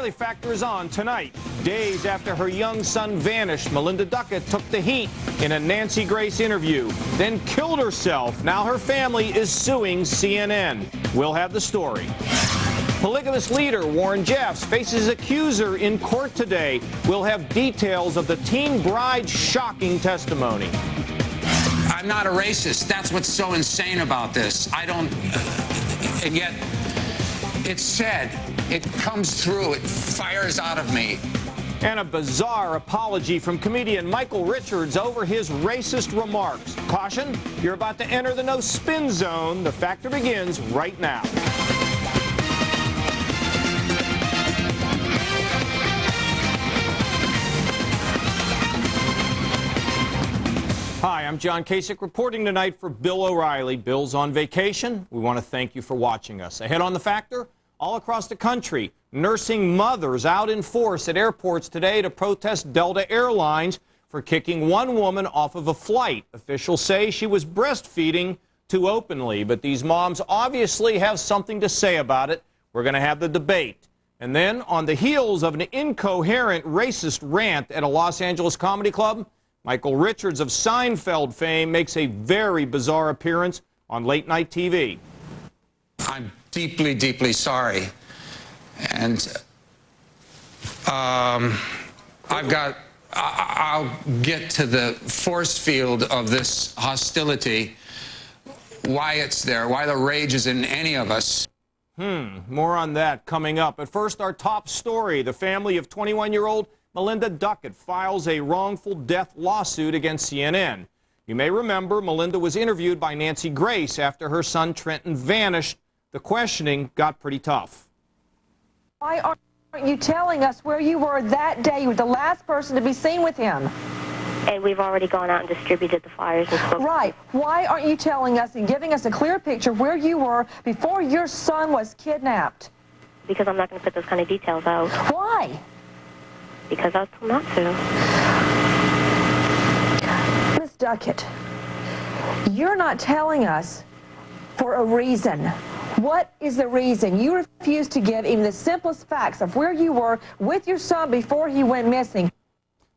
O'Reilly Factor is on tonight. Days after her young son vanished, Melinda Duckett took the heat in a Nancy Grace interview, then killed herself. Now her family is suing CNN. We'll have the story. Polygamous leader Warren Jeffs faces accuser in court today. We'll have details of the teen bride's shocking testimony. I'm not a racist. That's what's so insane about this. I don't, and yet it's said, it comes through, it fires out of me. And a bizarre apology from comedian Michael Richards over his racist remarks. Caution, you're about to enter the no spin zone. The Factor begins right now. Hi, I'm John Kasich reporting tonight for Bill O'Reilly. Bill's on vacation. We want to thank you for watching us. Ahead on The Factor, all across the country, nursing mothers out in force at airports today to protest Delta Airlines for kicking one woman off of a flight. Officials say she was breastfeeding too openly, but these moms obviously have something to say about it. We're going to have the debate. And then, on the heels of an incoherent racist rant at a Los Angeles comedy club, Michael Richards of Seinfeld fame makes a very bizarre appearance on late night TV. I'm deeply, deeply sorry. And I'll get to the force field of this hostility, why it's there, why the rage is in any of us. More on that coming up. But first, our top story. The family of 21-year-old Melinda Duckett files a wrongful death lawsuit against CNN. You may remember Melinda was interviewed by Nancy Grace after her son Trenton vanished. The questioning got pretty tough. Why aren't you telling us where you were that day? You were the last person to be seen with him. And we've already gone out and distributed the flyers and spoken. Right. Why aren't you telling us and giving us a clear picture where you were before your son was kidnapped? Because I'm not going to put those kind of details out. Why? Because I was told not to. Miss Duckett, you're not telling us for a reason. What is the reason? You refuse to give even the simplest facts of where you were with your son before he went missing.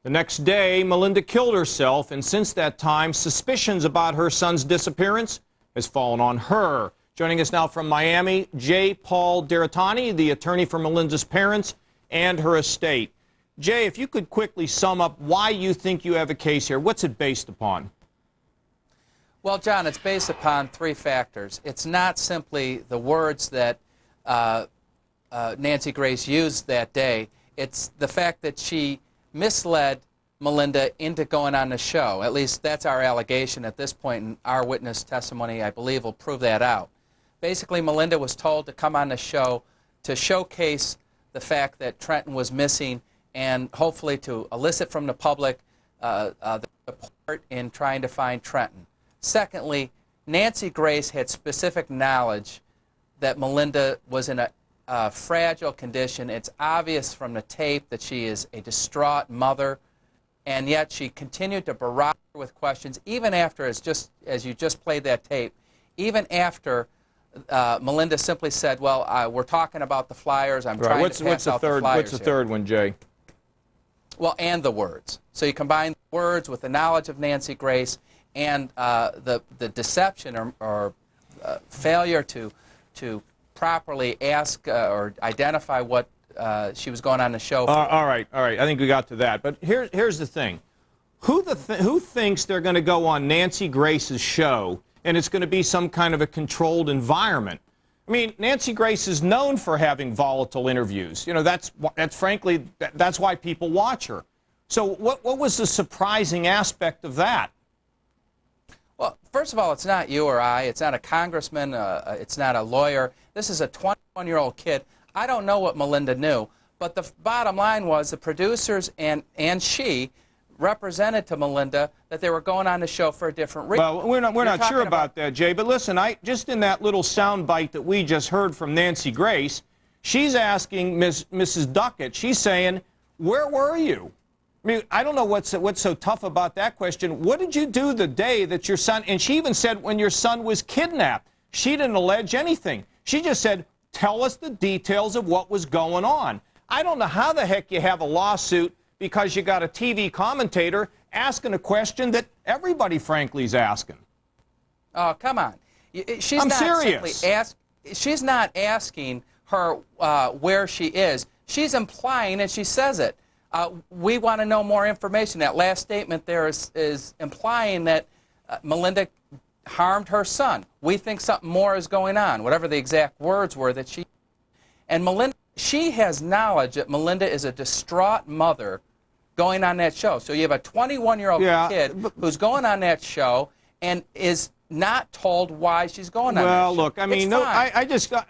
The next day, Melinda killed herself, and since that time, suspicions about her son's disappearance has fallen on her. Joining us now from Miami, J. Paul Deratani, the attorney for Melinda's parents and her estate. Jay, if you could quickly sum up why you think you have a case here, what's it based upon? Well, John, it's based upon three factors. It's not simply the words that Nancy Grace used that day. It's the fact that she misled Melinda into going on the show. At least that's our allegation at this point, and our witness testimony, I believe, will prove that out. Basically, Melinda was told to come on the show to showcase the fact that Trenton was missing and hopefully to elicit from the public the support in trying to find Trenton. Secondly, Nancy Grace had specific knowledge that Melinda was in a fragile condition. It's obvious from the tape that she is a distraught mother, and yet she continued to barrage her with questions, even after, as you just played that tape, even after Melinda simply said, well, we're talking about the flyers, I'm trying to pass out the flyers. What's the third one, Jay? Well, and the words. So you combine the words with the knowledge of Nancy Grace and the deception or failure to properly ask or identify what she was going on the show for. All right. I think we got to that. But here's the thing. Who thinks they're going to go on Nancy Grace's show and it's going to be some kind of a controlled environment? I mean, Nancy Grace is known for having volatile interviews. You know, that's frankly, that's why people watch her. So what was the surprising aspect of that? Well, first of all, it's not you or I. It's not a congressman. It's not a lawyer. This is a 21-year-old kid. I don't know what Melinda knew, but the bottom line was the producers and she represented to Melinda that they were going on the show for a different reason. Well, we're not sure about that, Jay. But listen, just in that little sound bite that we just heard from Nancy Grace, she's asking Mrs. Duckett. She's saying, "Where were you?" I mean, I don't know what's so tough about that question. What did you do the day that your son? And she even said when your son was kidnapped. She didn't allege anything. She just said, "Tell us the details of what was going on." I don't know how the heck you have a lawsuit because you got a TV commentator asking a question that everybody, frankly, is asking. Oh, come on. She's I'm not serious. She's not asking her where she is. She's implying, and she says it, we want to know more information. That last statement there is implying that Melinda harmed her son. We think something more is going on, whatever the exact words were that she... And Melinda, she has knowledge that Melinda is a distraught mother going on that show. So you have a 21-year-old kid who's going on that show and is not told why she's going on that show. Well, look, I mean,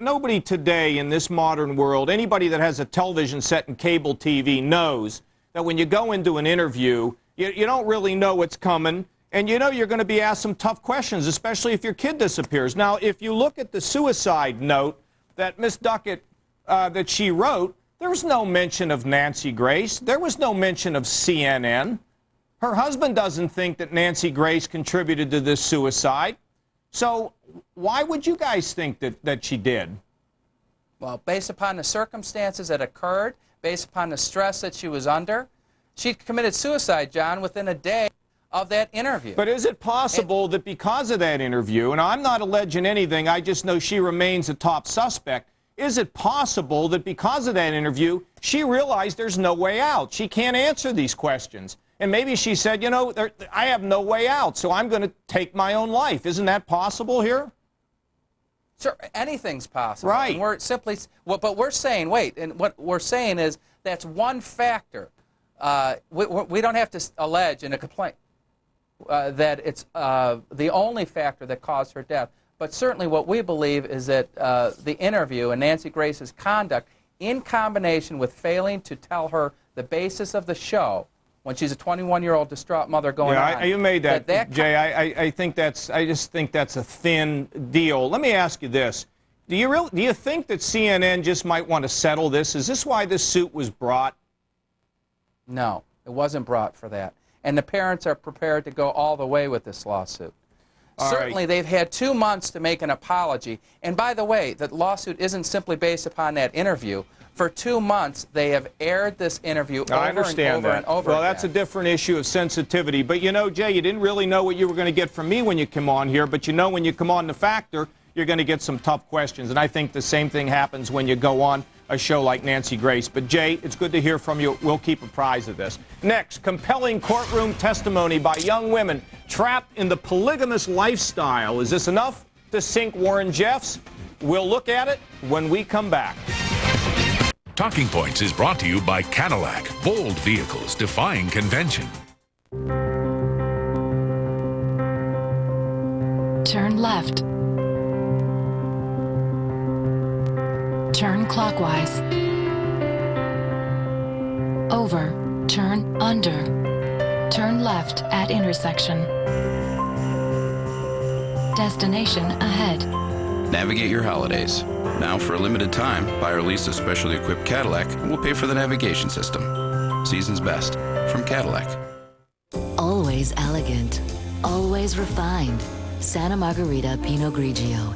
nobody today in this modern world, anybody that has a television set and cable TV knows that when you go into an interview, you don't really know what's coming, and you know you're going to be asked some tough questions, especially if your kid disappears. Now, if you look at the suicide note that Miss Duckett, that she wrote, there was no mention of Nancy Grace. There was no mention of CNN. Her husband doesn't think that Nancy Grace contributed to this suicide. So why would you guys think that she did? Well, based upon the circumstances that occurred, based upon the stress that she was under, she committed suicide, John, within a day of that interview. But is it possible that because of that interview, and I'm not alleging anything, I just know she remains a top suspect, is it possible that because of that interview, she realized there's no way out? She can't answer these questions. And maybe she said, you know, I have no way out, so I'm going to take my own life. Isn't that possible here? Sure, anything's possible. Right. And we're simply, but we're saying, wait, and what we're saying is that's one factor. We don't have to allege in a complaint that it's the only factor that caused her death. But certainly what we believe is that the interview and Nancy Grace's conduct, in combination with failing to tell her the basis of the show, when she's a 21-year-old distraught mother going on. You made that Jay. I just think that's a thin deal. Let me ask you this: do you think that CNN just might want to settle this? Is this why this suit was brought? No, it wasn't brought for that. And the parents are prepared to go all the way with this lawsuit. Certainly, they've had 2 months to make an apology. And by the way, the lawsuit isn't simply based upon that interview. For 2 months, they have aired this interview over and over and over Well, again. that's a different issue of sensitivity. But you know, Jay, you didn't really know what you were going to get from me when you come on here. But you know, when you come on The Factor, you're going to get some tough questions. And I think the same thing happens when you go on a show like Nancy Grace. But Jay, it's good to hear from you. We'll keep apprised of this. Next, compelling courtroom testimony by young women trapped in the polygamous lifestyle. Is this enough to sink Warren Jeffs? We'll look at it when we come back. Talking Points is brought to you by Cadillac. Bold vehicles defying convention. Turn left. Turn clockwise. Over. Turn under. Turn left at intersection. Destination ahead. Navigate your holidays. Now, for a limited time, buy or lease a specially equipped Cadillac, and we'll pay for the navigation system. Season's best from Cadillac. Always elegant. Always refined. Santa Margherita Pinot Grigio.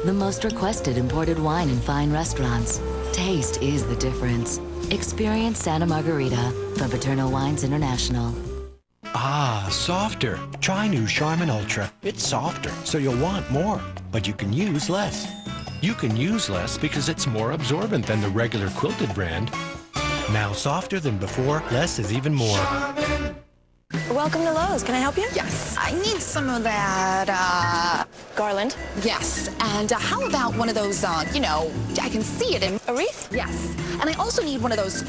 The most requested imported wine in fine restaurants. Taste is the difference. Experience Santa Margherita from Paterno Wines International. Ah, softer. Try new Charmin Ultra. It's softer, so you'll want more, but you can use less. You can use less because it's more absorbent than the regular quilted brand. Now softer than before, less is even more. Welcome to Lowe's. Can I help you? Yes, I need some of that, garland. Yes, and how about one of those, you know, I can see it in... A wreath? Yes, and I also need one of those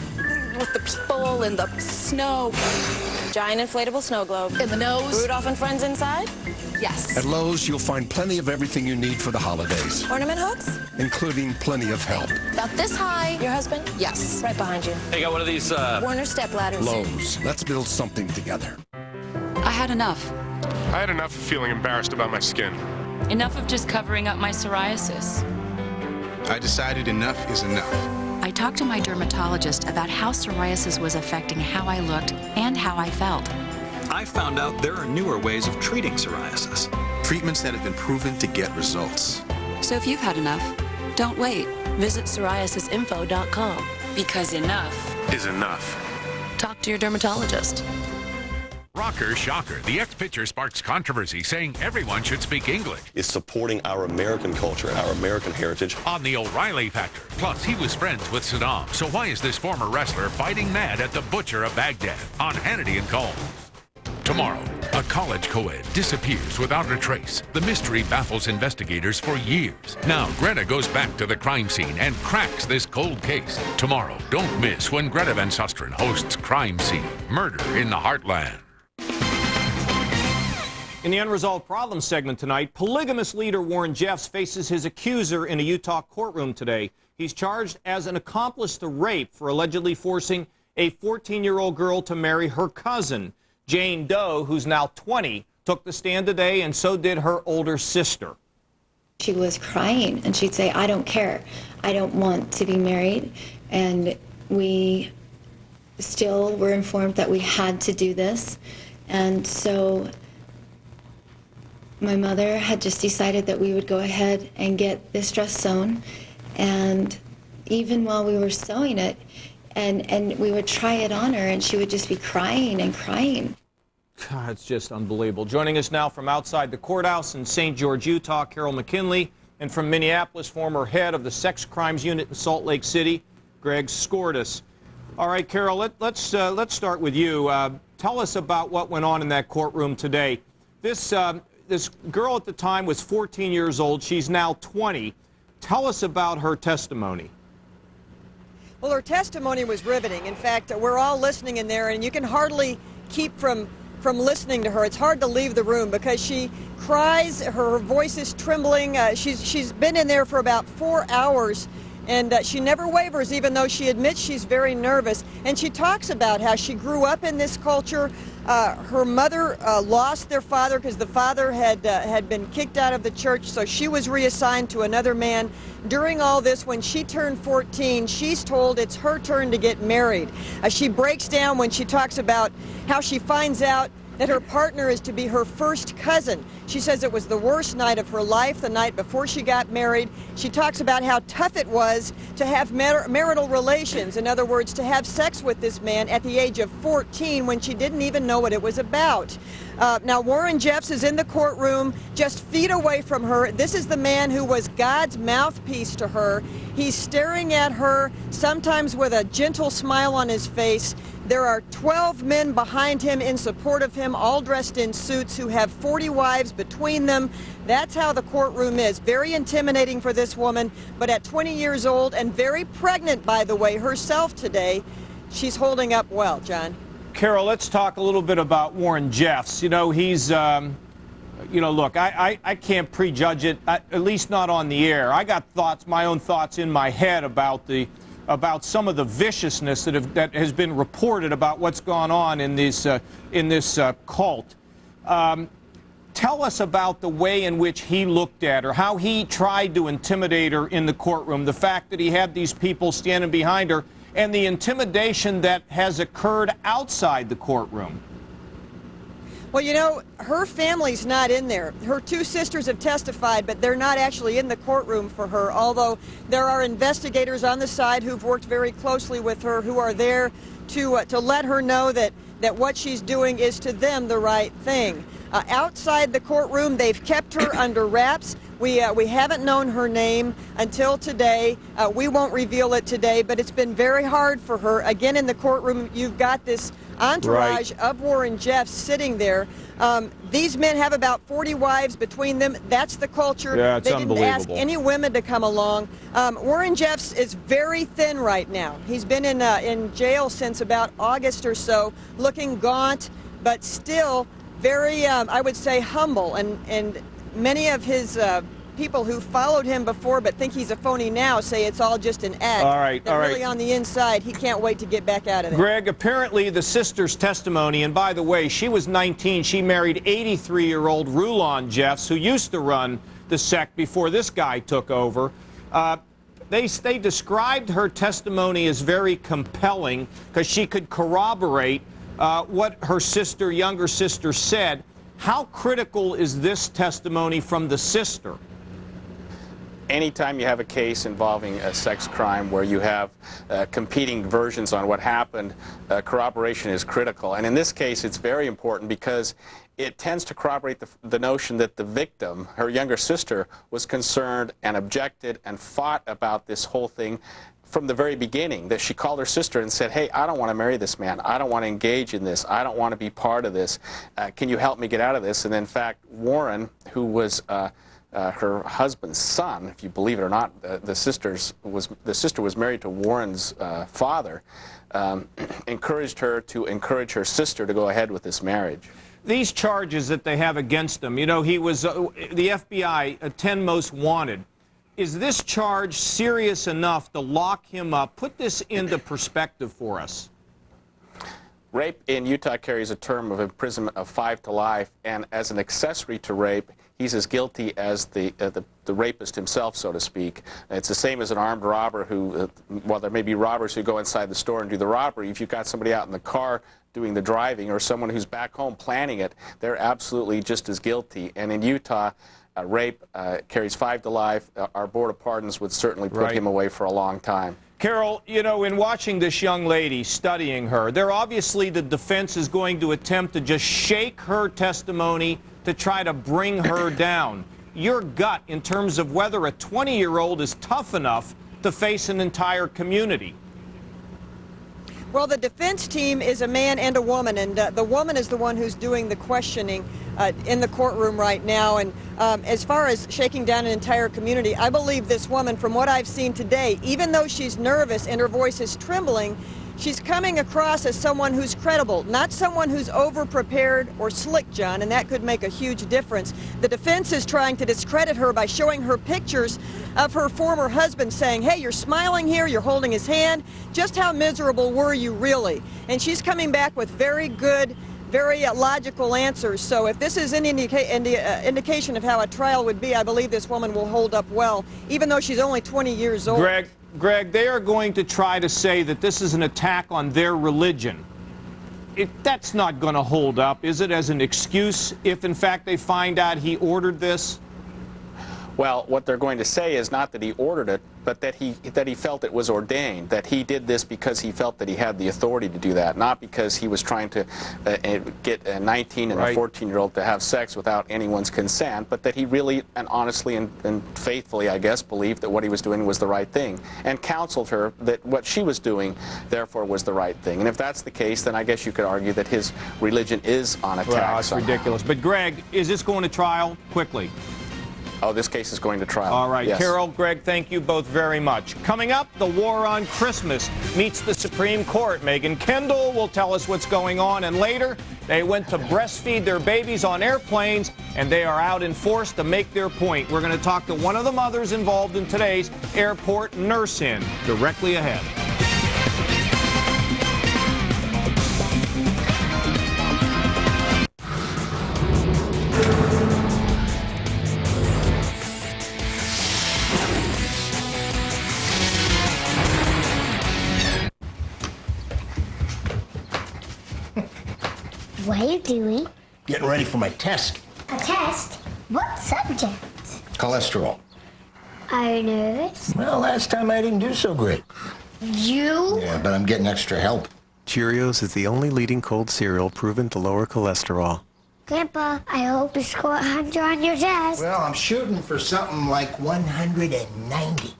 with the people and the snow. Giant inflatable snow globe. In the nose. Rudolph and friends inside? Yes. At Lowe's, you'll find plenty of everything you need for the holidays. Ornament hooks? Including plenty of help. About this high. Your husband? Yes. Right behind you. Hey, got one of these, Warner step ladders. Lowe's. Let's build something together. I had enough. I had enough of feeling embarrassed about my skin. Enough of just covering up my psoriasis. I decided enough is enough. I talked to my dermatologist about how psoriasis was affecting how I looked and how I felt. I found out there are newer ways of treating psoriasis. Treatments that have been proven to get results. So if you've had enough, don't wait. Visit psoriasisinfo.com. Because enough is enough. Talk to your dermatologist. Rocker Shocker. The ex-pitcher sparks controversy, saying everyone should speak English. Is supporting our American culture, our American heritage. On the O'Reilly Factor. Plus, he was friends with Saddam. So why is this former wrestler fighting mad at the butcher of Baghdad? On Hannity and Combs. Tomorrow, a college co-ed disappears without a trace. The mystery baffles investigators for years. Now, Greta goes back to the crime scene and cracks this cold case. Tomorrow, don't miss when Greta Van Susteren hosts Crime Scene, Murder in the Heartland. In the Unresolved Problems segment tonight, polygamous leader Warren Jeffs faces his accuser in a Utah courtroom today. He's charged as an accomplice to rape for allegedly forcing a 14-year-old girl to marry her cousin. Jane Doe, who's now 20, took the stand today, and so did her older sister. She was crying, and she'd say, I don't care. I don't want to be married. And we still were informed that we had to do this. And so my mother had just decided that we would go ahead and get this dress sewn. And even while we were sewing it, and we would try it on her, and she would just be crying and crying. God, it's just unbelievable. Joining us now from outside the courthouse in St. George, Utah, Carol McKinley, and from Minneapolis, former head of the Sex Crimes Unit in Salt Lake City, Greg Skordas. All right, Carol, let's start with you. Tell us about what went on in that courtroom today. This girl at the time was 14 years old. She's now 20. Tell us about her testimony. Well, her testimony was riveting. In fact, we're all listening in there, and you can hardly keep from listening to her. It's hard to leave the room because she cries, her voice is trembling. She's been in there for about 4 hours, and she never wavers, even though she admits she's very nervous. And she talks about how she grew up in this culture. Her mother lost their father because the father had been kicked out of the church, so she was reassigned to another man. During all this, when she turned 14, she's told it's her turn to get married. She breaks down when she talks about how she finds out that her partner is to be her first cousin. She says it was the worst night of her life, the night before she got married. She talks about how tough it was to have marital relations, in other words, to have sex with this man at the age of 14 when she didn't even know what it was about. Now, Warren Jeffs is in the courtroom just feet away from her. This is the man who was God's mouthpiece to her. He's staring at her, sometimes with a gentle smile on his face. There are 12 men behind him in support of him, all dressed in suits, who have 40 wives between them. That's how the courtroom is. Very intimidating for this woman, but at 20 years old and very pregnant, by the way, herself today, she's holding up well, John. Carol, let's talk a little bit about Warren Jeffs. You know, he's, look, I can't prejudge it, at least not on the air. I got thoughts, my own thoughts in my head about some of the viciousness that has been reported about what's gone on in this cult. Tell us about the way in which he looked at her, how he tried to intimidate her in the courtroom, the fact that he had these people standing behind her, and the intimidation that has occurred outside the courtroom. Well, you know, her family's not in there. Her two sisters have testified, but they're not actually in the courtroom for her, although there are investigators on the side who've worked very closely with her, who are there to let her know that what she's doing is to them the right thing. Outside the courtroom, they've kept her under wraps. We haven't known her name until today. We won't reveal it today, but it's been very hard for her. Again, in the courtroom, you've got this entourage of Warren Jeffs sitting there. These men have about 40 wives between them. That's the culture. Yeah, it's they didn't ask unbelievable. any women to come along. Warren Jeffs is very thin right now. He's been in jail since about August or so, looking gaunt, but still very, I would say, humble. And many of his people who followed him before but think he's a phony now say it's all just an act. All right, that really on the inside, he can't wait to get back out of there. Greg, apparently the sister's testimony, and by the way, she was 19. She married 83-year-old Rulon Jeffs, who used to run the sect before this guy took over. They described her testimony as very compelling because she could corroborate what her younger sister said. How critical is this testimony from the sister? anytime you have a case involving a sex crime where you have competing versions on what happened, corroboration is critical. And in this case, it's very important because it tends to corroborate the notion that the victim, her younger sister, was concerned and objected and fought about this whole thing from the very beginning, that she called her sister and said, hey, I don't want to marry this man. I don't want to engage in this. I don't want to be part of this. Can you help me get out of this? And in fact, Warren, who was her husband's son, if you believe it or not, the sister was married to Warren's father, encouraged her to encourage her sister to go ahead with this marriage. These charges that they have against him, you know, he was the FBI 10 most wanted. Is this charge serious enough to lock him up? Put this into perspective for us. Rape in Utah carries a term of imprisonment of 5 to life, and as an accessory to rape, he's as guilty as the rapist himself, so to speak. It's the same as an armed robber who, while there may be robbers who go inside the store and do the robbery, if you've got somebody out in the car doing the driving or someone who's back home planning it, they're absolutely just as guilty. And in Utah, rape carries 5 to life. Our Board of Pardons would certainly put him away for a long time. Carol, you know, in watching this young lady, studying her, there obviously the defense is going to attempt to just shake her testimony to try to bring her down. Your gut in terms of whether a 20-year-old is tough enough to face an entire community. Well, the defense team is a man and a woman, and the woman is the one who's doing the questioning in the courtroom right now. And as far as shaking down an entire community, I believe this woman, from what I've seen today, even though she's nervous and her voice is trembling, she's coming across as someone who's credible, not someone who's over-prepared or slick, John, and that could make a huge difference. The defense is trying to discredit her by showing her pictures of her former husband, saying, hey, you're smiling here, you're holding his hand. Just how miserable were you really? And she's coming back with very good, very logical answers. So if this is any indication of how a trial would be, I believe this woman will hold up well, even though she's only 20 years old. Greg, they are going to try to say that this is an attack on their religion. That's not going to hold up, is it, as an excuse if, in fact, they find out he ordered this? Well, what they're going to say is not that he ordered it, but that he felt it was ordained, that he did this because he felt that he had the authority to do that, not because he was trying to get a 19 and a 14-year-old to have sex without anyone's consent, but that he really and honestly and faithfully, I guess, believed that what he was doing was the right thing, and counseled her that what she was doing, therefore, was the right thing. And if that's the case, then I guess you could argue that his religion is on attack. Well, that's ridiculous. But, Greg, is this going to trial quickly? Oh, this case is going to trial. All right, yes. Carol, Greg, thank you both very much. Coming up, the war on Christmas meets the Supreme Court. Megan Kendall will tell us what's going on. And later, they went to breastfeed their babies on airplanes, and they are out in force to make their point. We're going to talk to one of the mothers involved in today's airport nurse-in directly ahead. What are you doing? Getting ready for my test. A test? What subject? Cholesterol. Are you nervous? Well, last time I didn't do so great. You? Yeah, but I'm getting extra help. Cheerios is the only leading cold cereal proven to lower cholesterol. Grandpa, I hope you score 100 on your test. Well, I'm shooting for something like 190.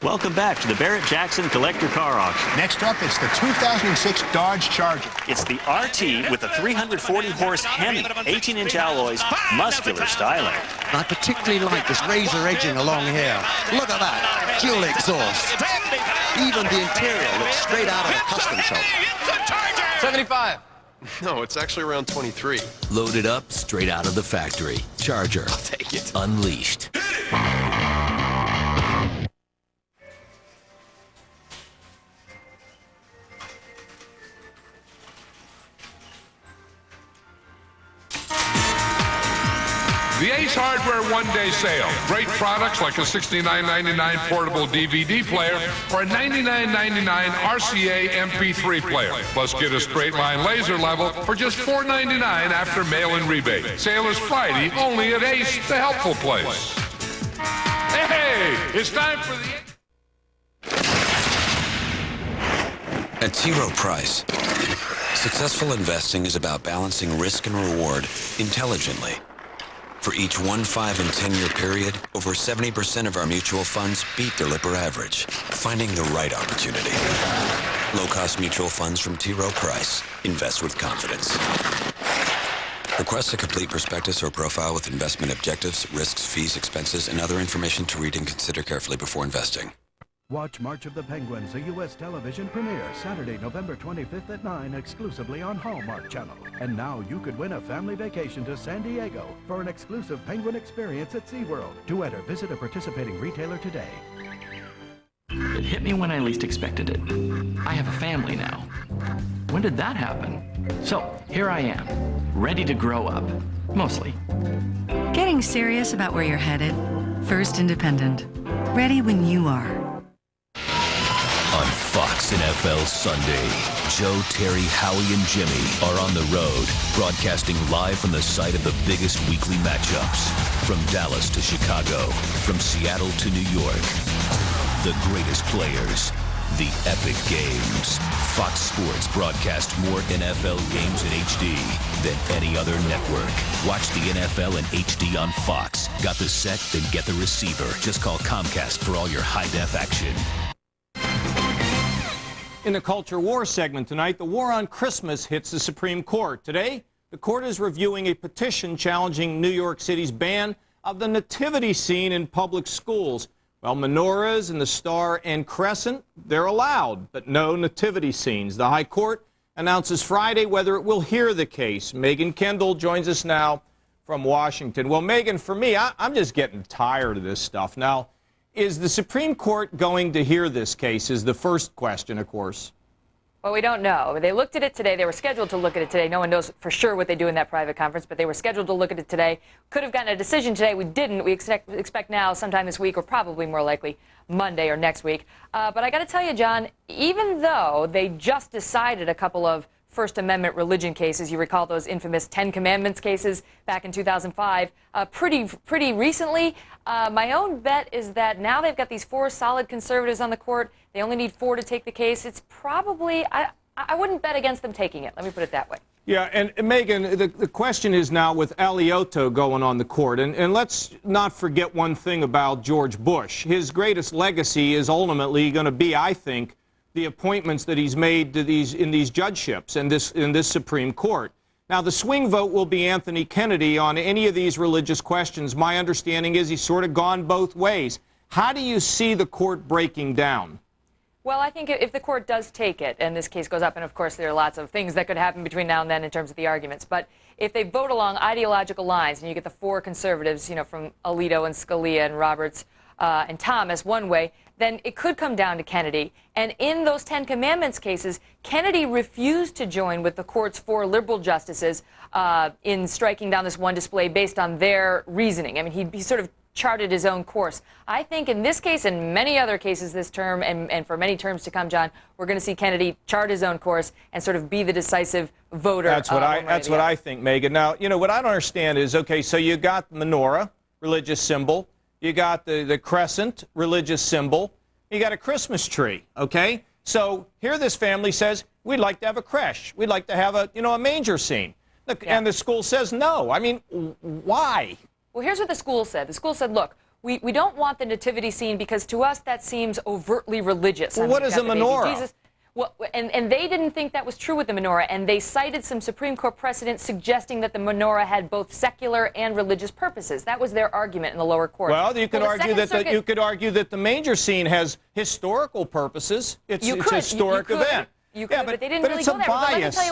Welcome back to the Barrett-Jackson Collector Car Auction. Next up, it's the 2006 Dodge Charger. It's the RT with the 340-horse Hemi, 18-inch alloys, muscular styling. I particularly like this razor edging along here. Look at that, dual exhaust. Even the interior looks straight out of a custom shop. 75. No, it's actually around 23. Loaded up, straight out of the factory. Charger. I'll take it. Unleashed. The Ace Hardware one-day sale. Great products like a $69.99 portable DVD player or a $99.99 RCA MP3 player. Plus get a straight line laser level for just $4.99 after mail-in rebate. Sale is Friday only at Ace, the helpful place. Hey, it's time for the... At T. Rowe Price, successful investing is about balancing risk and reward intelligently. For each 1, 5, and 10-year period, over 70% of our mutual funds beat their Lipper average, finding the right opportunity. Low-cost mutual funds from T. Rowe Price. Invest with confidence. Request a complete prospectus or profile with investment objectives, risks, fees, expenses, and other information to read and consider carefully before investing. Watch March of the Penguins, a U.S. television premiere, Saturday, November 25th at 9, exclusively on Hallmark Channel. And now you could win a family vacation to San Diego for an exclusive Penguin experience at SeaWorld. To enter, visit a participating retailer today. It hit me when I least expected it. I have a family now. When did that happen? So, here I am, ready to grow up. Mostly. Getting serious about where you're headed? First Independent. Ready when you are. On Fox NFL Sunday, Joe, Terry, Howie, and Jimmy are on the road, broadcasting live from the site of the biggest weekly matchups. From Dallas to Chicago, from Seattle to New York. The greatest players, the epic games. Fox Sports broadcasts more NFL games in HD than any other network. Watch the NFL in HD on Fox. Got the set? Then get the receiver. Just call Comcast for all your high-def action. In the Culture War segment tonight, the war on Christmas hits the Supreme Court. Today, the court is reviewing a petition challenging New York City's ban of the nativity scene in public schools. Well, menorahs and the star and crescent, they're allowed, but no nativity scenes. The High Court announces Friday whether it will hear the case. Megan Kendall joins us now from Washington. Well, Megan, for me, I'm just getting tired of this stuff. Now, is the Supreme Court going to hear this case is the first question, of course. Well, we don't know. They looked at it today. They were scheduled to look at it today. No one knows for sure what they do in that private conference, but they were scheduled to look at it today. Could have gotten a decision today. We didn't. We expect now sometime this week, or probably more likely Monday or next week. But I got to tell you, John, even though they just decided a couple of First Amendment religion cases, you recall those infamous Ten Commandments cases back in 2005, pretty recently. My own bet is that now they've got these 4 solid conservatives on the court. They only need 4 to take the case. It's probably, I wouldn't bet against them taking it. Let me put it that way. Yeah, and Megan, the question is now with Alioto going on the court, and let's not forget one thing about George Bush. His greatest legacy is ultimately going to be, I think, the appointments that he's made to in these judgeships in this Supreme Court. Now, the swing vote will be Anthony Kennedy on any of these religious questions. My understanding is he's sort of gone both ways. How do you see the court breaking down? Well, I think if the court does take it and this case goes up, and of course there are lots of things that could happen between now and then in terms of the arguments, but if they vote along ideological lines and you get the 4 conservatives, you know, from Alito and Scalia and Roberts and Thomas one way, then it could come down to Kennedy. And in those Ten Commandments cases, Kennedy refused to join with the court's 4 liberal justices in striking down this one display based on their reasoning. I mean, he sort of charted his own course. I think in this case and many other cases this term and for many terms to come, John, we're going to see Kennedy chart his own course and sort of be the decisive voter. That's what I think, Megan. Now, you know, what I don't understand is, okay, so you got the menorah, religious symbol. You got the crescent, religious symbol. You got a Christmas tree, okay? So here this family says, we'd like to have a creche. We'd like to have a manger scene. And the school says no. I mean, why? Well, here's what the school said. The school said, look, we don't want the nativity scene because to us that seems overtly religious. Well, what is a menorah? Well, and they didn't think that was true with the menorah, and they cited some Supreme Court precedent suggesting that the menorah had both secular and religious purposes. That was their argument in the lower court. Well, you could argue that the manger scene has historical purposes. It's a historic event. You could, but they didn't really go there.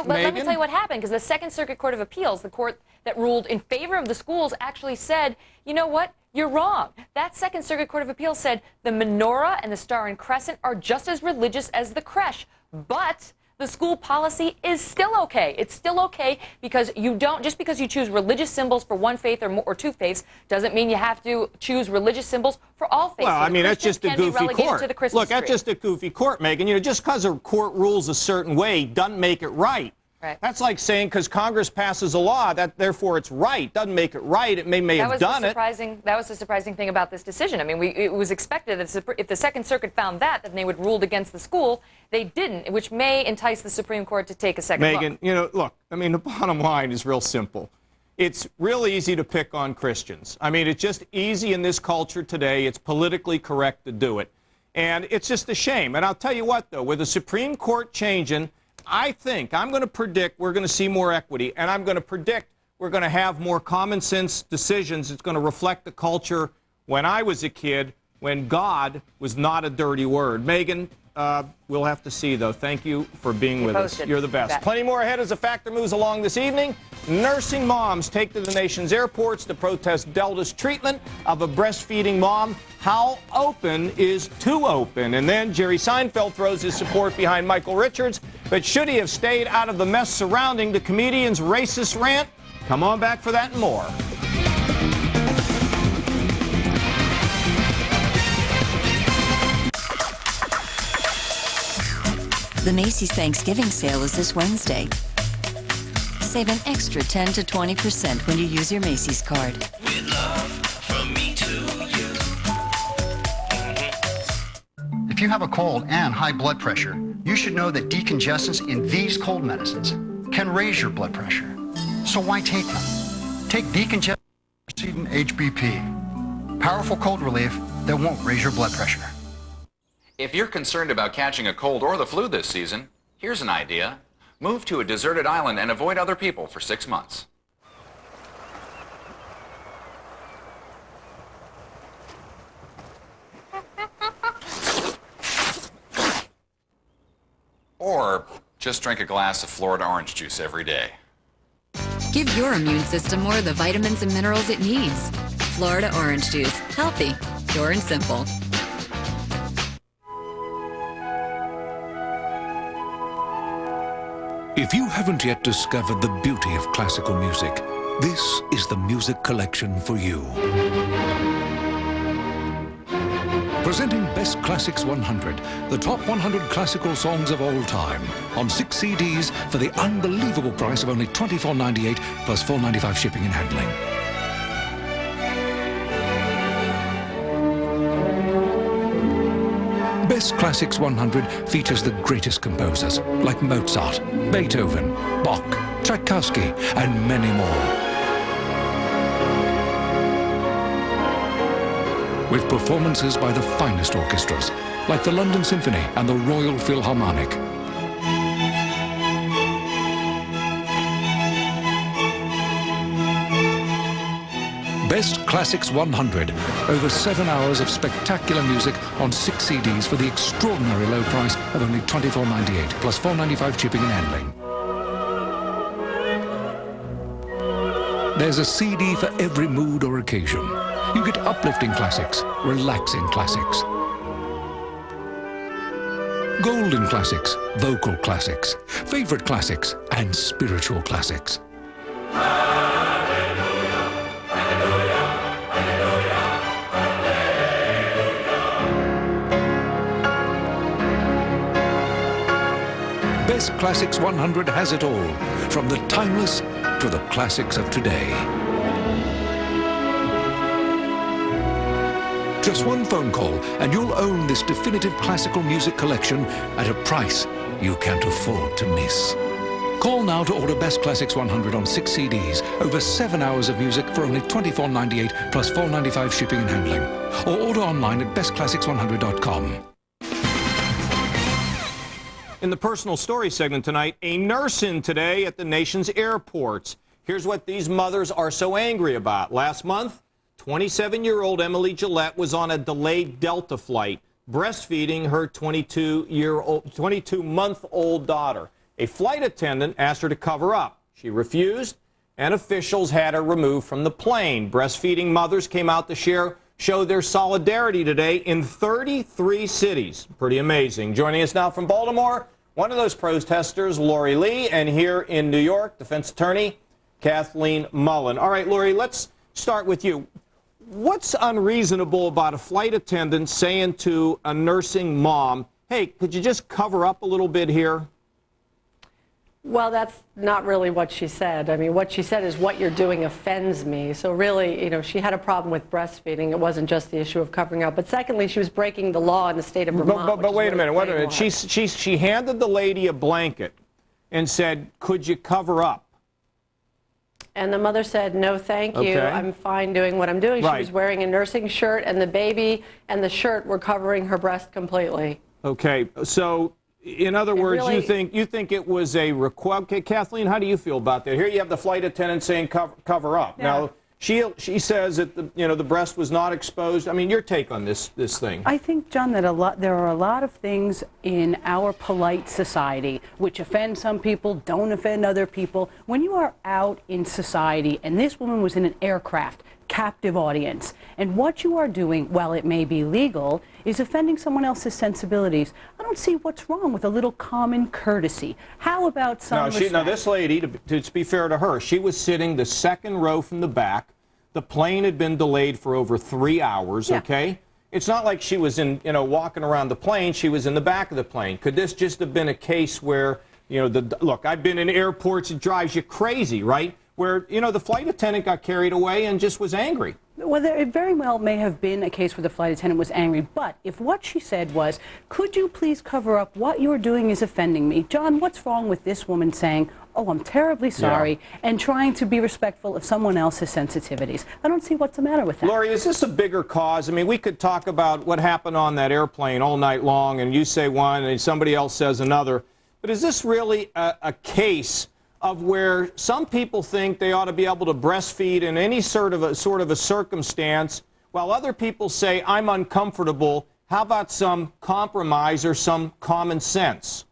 Let me tell you what happened, because the Second Circuit Court of Appeals, the court that ruled in favor of the schools, actually said, you know what? You're wrong. That Second Circuit Court of Appeals said the menorah and the star and crescent are just as religious as the creche, but the school policy is still okay. It's still okay because you don't, just because you choose religious symbols for one faith or two faiths doesn't mean you have to choose religious symbols for all faiths. Well, so I mean, that's just a goofy court. Look, that's tree. just a goofy court, Megan. You know, just because a court rules a certain way doesn't make it right. Right. That's like saying because Congress passes a law, that therefore it's right. Doesn't make it right. It may have done it. That was the surprising thing about this decision. I mean, it was expected that if the Second Circuit found that, then they would rule against the school. They didn't, which may entice the Supreme Court to take a second look. Megan, you know, look, I mean, the bottom line is real simple. It's real easy to pick on Christians. I mean, it's just easy in this culture today. It's politically correct to do it. And it's just a shame. And I'll tell you what, though, with the Supreme Court changing, I'm going to predict we're going to see more equity, and I'm going to predict we're going to have more common sense decisions. It's going to reflect the culture when I was a kid, when God was not a dirty word. Megan, we'll have to see, though. Thank you for being with us. You're the best. Plenty more ahead as the Factor moves along this evening. Nursing moms take to the nation's airports to protest Delta's treatment of a breastfeeding mom. How open is too open? And then Jerry Seinfeld throws his support behind Michael Richards. But should he have stayed out of the mess surrounding the comedian's racist rant? Come on back for that and more. The Macy's Thanksgiving sale is this Wednesday. Save an extra 10 to 20% when you use your Macy's card. With love from me to you. If you have a cold and high blood pressure, you should know that decongestants in these cold medicines can raise your blood pressure. So why take them? Take decongestant HBP. Powerful cold relief that won't raise your blood pressure. If you're concerned about catching a cold or the flu this season, here's an idea. Move to a deserted island and avoid other people for 6 months. Or just drink a glass of Florida orange juice every day. Give your immune system more of the vitamins and minerals it needs. Florida orange juice. Healthy, pure and simple. If you haven't yet discovered the beauty of classical music, this is the music collection for you. Presenting Best Classics 100, the top 100 classical songs of all time, on 6 CDs for the unbelievable price of only $24.98 plus $4.95 shipping and handling. Best Classics 100 features the greatest composers like Mozart, Beethoven, Bach, Tchaikovsky, and many more. With performances by the finest orchestras, like the London Symphony and the Royal Philharmonic. Best Classics 100, over 7 hours of spectacular music on 6 CDs for the extraordinary low price of only $24.98, plus $4.95 shipping and handling. There's a CD for every mood or occasion. You get uplifting classics, relaxing classics, golden classics, vocal classics, favorite classics, and spiritual classics. Best Classics 100 has it all, from the timeless to the classics of today. Just one phone call and you'll own this definitive classical music collection at a price you can't afford to miss. Call now to order Best Classics 100 on 6 CDs, over 7 hours of music for only $24.98 plus $4.95 shipping and handling. Or order online at bestclassics100.com. In the personal story segment tonight, a nurse in today at the nation's airports. Here's what these mothers are so angry about. Last month, 27-year-old Emily Gillette was on a delayed Delta flight, breastfeeding her 22-month-old daughter. A flight attendant asked her to cover up. She refused, and officials had her removed from the plane. Breastfeeding mothers came out to show their solidarity today in 33 cities. Pretty amazing. Joining us now from Baltimore, One of those protesters, Lori Lee, and here in New York, defense attorney Kathleen Mullen. All right, Lori, let's start with you. What's unreasonable about a flight attendant saying to a nursing mom, hey, could you just cover up a little bit here? Well, that's not really what she said. I mean, what she said is what you're doing offends me. So really, you know, she had a problem with breastfeeding. It wasn't just the issue of covering up. But secondly, she was breaking the law in the state of Vermont. But wait a minute. She handed the lady a blanket and said, could you cover up? And the mother said, no, thank you. Okay. I'm fine doing what I'm doing. Right. She was wearing a nursing shirt, and the baby and the shirt were covering her breast completely. Okay, so in other words, really, you think it was a request. Okay, Kathleen, how do you feel about that? Here you have the flight attendant saying cover up. Yeah. Now she says that the breast was not exposed. I mean, your take on this thing? I think, John, that there are a lot of things in our polite society which offend some people, don't offend other people. When you are out in society, and this woman was in an aircraft, captive audience, and what you are doing, while it may be legal, is offending someone else's sensibilities. I don't see what's wrong with a little common courtesy. How about some respect? Now this lady, to be fair to her, she was sitting the second row from the back. The plane had been delayed for over 3 hours, okay? It's not like she was walking around the plane. She was in the back of the plane. Could this just have been a case where, look, I've been in airports, it drives you crazy, right? Where, the flight attendant got carried away and just was angry. Well, it very well may have been a case where the flight attendant was angry, but if what she said was, could you please cover up, what you're doing is offending me. John, what's wrong with this woman saying, oh, I'm terribly sorry, and trying to be respectful of someone else's sensitivities? I don't see what's the matter with that. Lori, is this a bigger cause? I mean, we could talk about what happened on that airplane all night long, and you say one and somebody else says another, but is this really a case of where some people think they ought to be able to breastfeed in any sort of a circumstance, while other people say, I'm uncomfortable? How about some compromise or some common sense?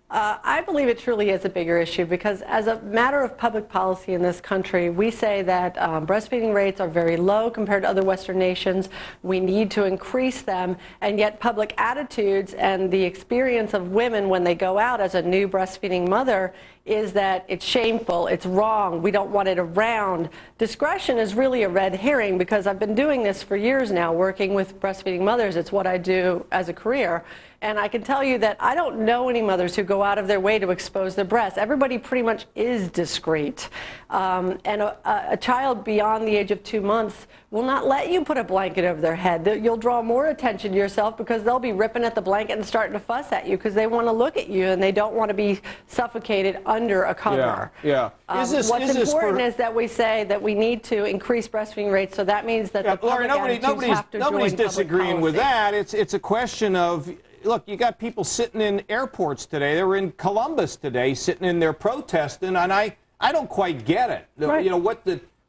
I believe it truly is a bigger issue because as a matter of public policy in this country, we say that breastfeeding rates are very low compared to other Western nations. We need to increase them, and yet public attitudes and the experience of women when they go out as a new breastfeeding mother is that it's shameful, it's wrong, we don't want it around. Discretion is really a red herring because I've been doing this for years now, working with breastfeeding mothers. It's what I do as a career. And I can tell you that I don't know any mothers who go out of their way to expose their breasts. Everybody pretty much is discreet. And a child beyond the age of 2 months will not let you put a blanket over their head. You'll draw more attention to yourself because they'll be ripping at the blanket and starting to fuss at you because they want to look at you and they don't want to be suffocated under a cover. Yeah. What's important is that we say that we need to increase breastfeeding rates, so that means that the public attitudes have to nobody's join disagreeing public with policy. that. It's a question of, look, you got people sitting in airports today. They were in Columbus today, sitting in there protesting, and I don't quite get it. Right.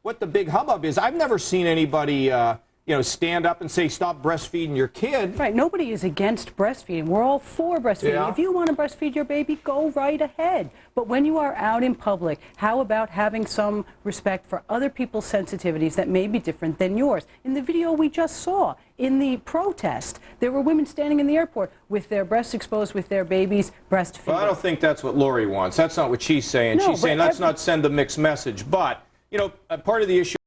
What the big hubbub is. I've never seen anybody stand up and say stop breastfeeding your kid. Right. Nobody is against breastfeeding. We're all for breastfeeding. Yeah. If you want to breastfeed your baby, go right ahead. But when you are out in public, how about having some respect for other people's sensitivities that may be different than yours? In the video we just saw, in the protest, there were women standing in the airport with their breasts exposed, with their babies breastfeeding. Well, I don't think that's what Lori wants. That's not what she's saying. No, she's saying let's not send a mixed message. But, part of the issue